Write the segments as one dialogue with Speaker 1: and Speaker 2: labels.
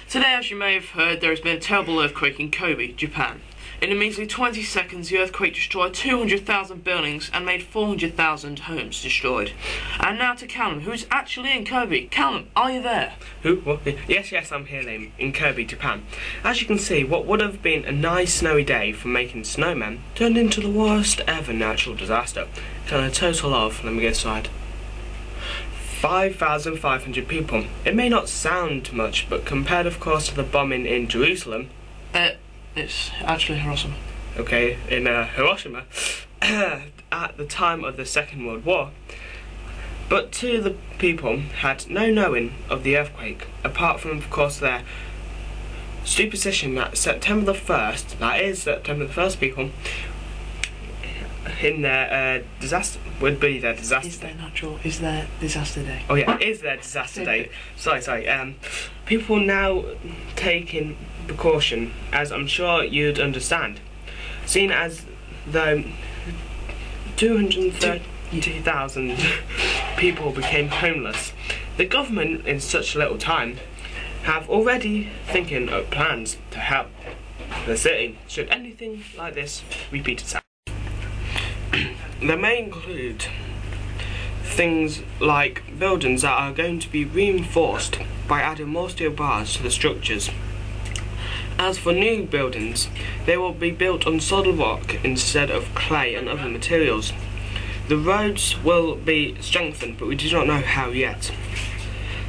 Speaker 1: Today, as you may have heard, there has been a terrible earthquake in Kobe, Japan. In a measly 20 seconds, the earthquake destroyed 200,000 buildings and made 400,000 homes destroyed. And now to Callum, who's actually in Kobe. Callum, are you there?
Speaker 2: Who? What? Yes, I'm here, Liam, in Kobe, Japan. As you can see, what would have been a nice snowy day for making snowmen turned into the worst ever natural disaster. And a total of, let me get aside, 5,500 people. It may not sound much, but compared, of course, to the bombing in Jerusalem...
Speaker 1: It's actually Hiroshima.
Speaker 2: Okay, in Hiroshima, at the time of the Second World War. But two of the people had no knowing of the earthquake, apart from, of course, their superstition that September the 1st, that is, September the 1st, people, in their disaster, would be their disaster day.
Speaker 1: Is their disaster day?
Speaker 2: Oh yeah, is their disaster day. Sorry. People now taking precaution, as I'm sure you'd understand, seeing as though 232,000 people became homeless. The government, in such little time, have already thinking of plans to help the city should anything like this repeat itself. They may include things like buildings that are going to be reinforced by adding more steel bars to the structures. As for new buildings, they will be built on solid rock instead of clay and other materials. The roads will be strengthened, but we do not know how yet.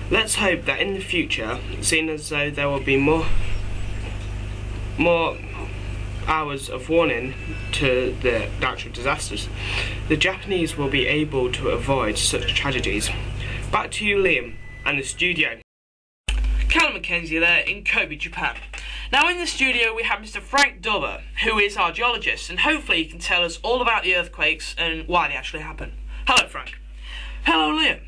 Speaker 2: Let's hope that in the future, seeing as though there will be more hours of warning to the natural disasters, the Japanese will be able to avoid such tragedies. Back to you, Liam, and the studio.
Speaker 1: Callum Mackenzie there in Kobe, Japan. Now in the studio we have Mr. Frank Dubber, who is our geologist, and hopefully he can tell us all about the earthquakes and why they actually happen. Hello, Frank. Hello, Liam.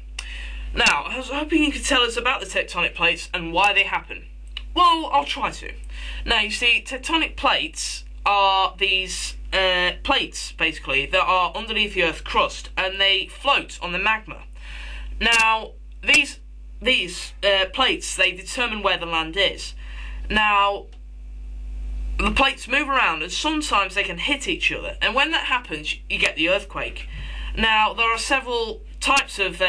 Speaker 1: Now, I was hoping you could tell us about the tectonic plates and why they happen. Well, I'll try to. Now, you see, tectonic plates are these plates, basically, that are underneath the Earth's crust, and they float on the magma. Now, these plates, they determine where the land is. Now, the plates move around, and sometimes they can hit each other, and when that happens, you get the earthquake. Now, there are several types of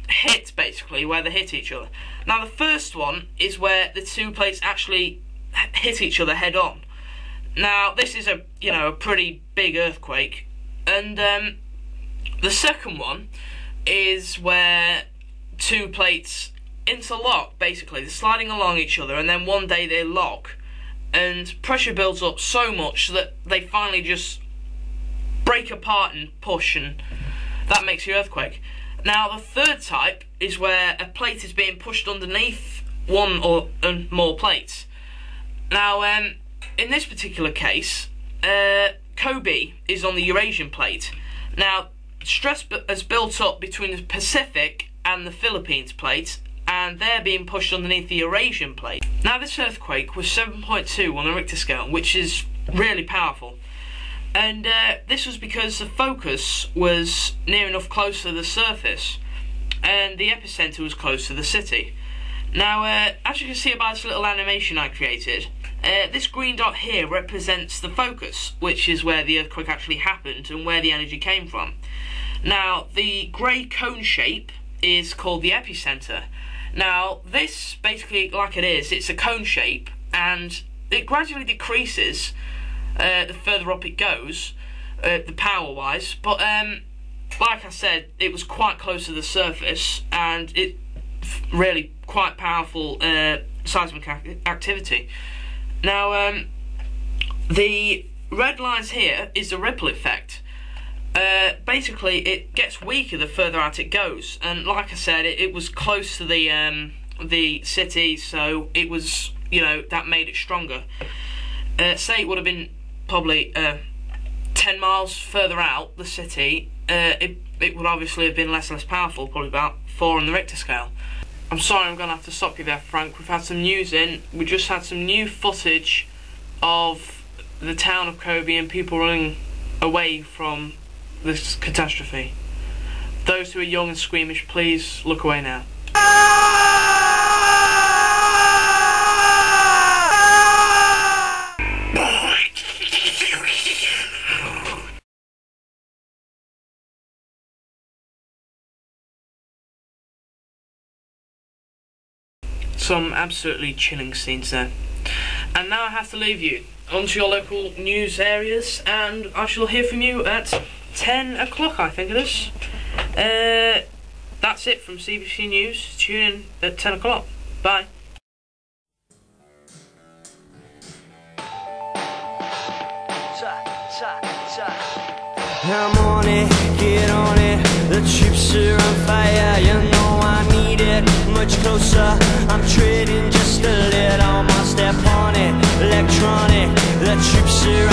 Speaker 1: hits, basically, where they hit each other. Now, the first one is where the two plates actually hit each other head on. Now, this is a pretty big earthquake, and the second one is where two plates interlock, basically. They're sliding along each other, and then one day they lock, and pressure builds up so much that they finally just break apart and push, and that makes the earthquake. Now, the third type is where a plate is being pushed underneath one or more plates. Now, in this particular case, Kobe is on the Eurasian plate. Now, stress has built up between the Pacific and the Philippines plate, and they're being pushed underneath the Eurasian plate. Now, this earthquake was 7.2 on the Richter scale, which is really powerful. And this was because the focus was near enough close to the surface, and the epicenter was close to the city. Now, as you can see by this little animation I created, this green dot here represents the focus, which is where the earthquake actually happened and where the energy came from. Now, the grey cone shape is called the epicenter. Now, this, basically, like it is, it's a cone shape, and it gradually decreases the further up it goes, the power-wise, but like I said, it was quite close to the surface, and it really quite powerful seismic activity. Now, the red lines here is the ripple effect. Basically, it gets weaker the further out it goes, and like I said, it was close to the city, so it was, that made it stronger. Say it would have been probably 10 miles further out the city, it would obviously have been less powerful, probably about 4 on the Richter scale. I'm sorry, I'm going to have to stop you there, Frank. We've had some news in. We just had some new footage of the town of Kobe and people running away from this catastrophe. Those who are young and squeamish, please look away now. Some absolutely chilling scenes there. And now I have to leave you onto your local news areas, and I shall hear from you at 10 o'clock, I think it is. That's it from CBC News. Tune in at 10 o'clock. Bye.
Speaker 3: I'm on it, get on it. The troops are on fire, you know I need it. Much closer, I'm treading just a little more. Step on it, electronic. The troops are